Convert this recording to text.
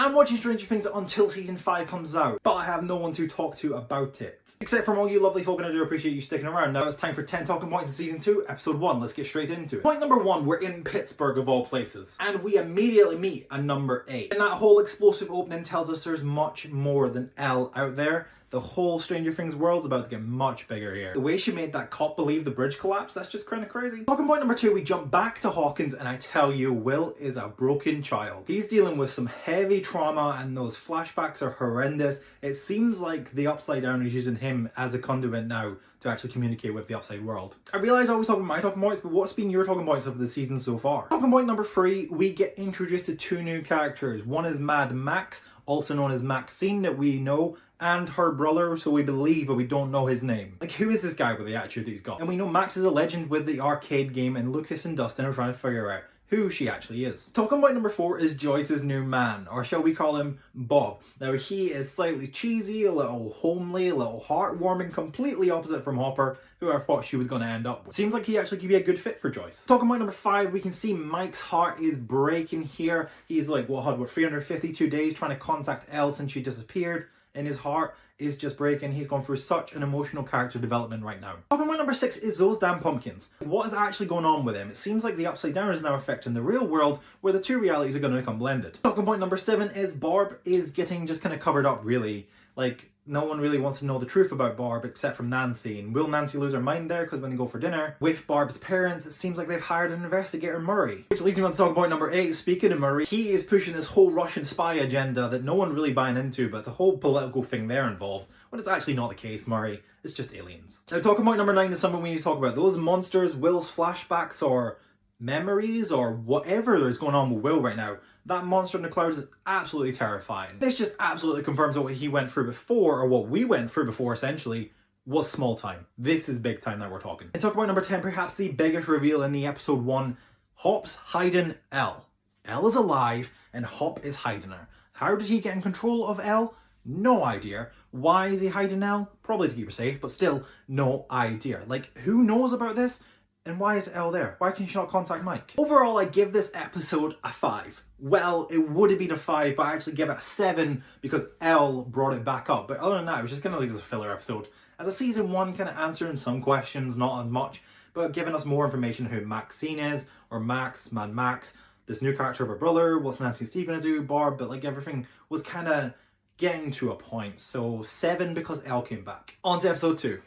I'm watching Stranger Things until season 5 comes out, but I have no one to talk to about it. Except from all you lovely folk, and I do appreciate you sticking around. Now it's time for 10 talking points in season 2, episode 1. Let's get straight into it. Point number 1, we're in Pittsburgh of all places. And we immediately meet a number 8. And that whole explosive opening tells us there's much more than Elle out there. The whole Stranger Things world's about to get much bigger here. The way she made that cop believe the bridge collapsed, that's just kind of crazy. Talking point number 2, we jump back to Hawkins, and I tell you, Will is a broken child. He's dealing with some heavy trauma, and those flashbacks are horrendous. It seems like the Upside Down is using him as a conduit now to actually communicate with the outside world. I realise I always talk about my talking points, but what's been your talking points of the season so far? Talking point number 3, we get introduced to 2 new characters. One is Mad Max, also known as Maxine, that we know, and her brother, so we believe, but we don't know his name. Like, who is this guy with the attitude that he's got? And we know Max is a legend with the arcade game, and Lucas and Dustin are trying to figure out who she actually is. Talking about number 4 is Joyce's new man, or shall we call him Bob. Now, he is slightly cheesy, a little homely, a little heartwarming, completely opposite from Hopper, who I thought she was going to end up with. Seems like he actually could be a good fit for Joyce. Talking about number 5, we can see Mike's heart is breaking here. He's like, what, 352 days trying to contact Elle since she disappeared, and his heart is just breaking. He's gone through such an emotional character development right now. Talking about number 6 is those damn pumpkins. What is actually going on with him? It seems like the Upside Down is now affecting the real world, where the two realities are going to become blended. Talking point number 7 is Barb is getting just kind of covered up, really. Like, no one really wants to know the truth about Barb except from Nancy. And will Nancy lose her mind there? Because when they go for dinner with Barb's parents, it seems like they've hired an investigator, Murray. Which leads me on to talking point number 8. Speaking of Murray, he is pushing this whole Russian spy agenda that no one really buying into, but it's a whole political thing there involved, when it's actually not the case, Murray. It's just aliens. Now, talking point number 9 is something we need to talk about. Those monsters, Will's flashbacks, or memories, or whatever is going on with Will right now. That monster in the clouds is absolutely terrifying. This just absolutely confirms that what he went through before, or what we went through before essentially, was small time. This is big time that we're talking. And talk about number 10, perhaps the biggest reveal in the episode 1. Hop's hiding Elle. Elle is alive, and Hop is hiding her. How did he get in control of Elle? No idea. Why is he hiding Elle? Probably to keep her safe, but still, no idea. Like, who knows about this? And why is Elle there? Why can she not contact Mike? Overall, I give this episode a 5. Well, it would have been a 5, but I actually give it a 7 because Elle brought it back up. But other than that, it was just kind of like a filler episode. As a season 1, kind of answering some questions, not as much, but giving us more information who Maxine is, or Max, Mad Max, this new character of her brother, what's Nancy and Steve gonna do, Barb, but like everything was kind of getting to a point. So 7 because Elle came back. On to episode 2.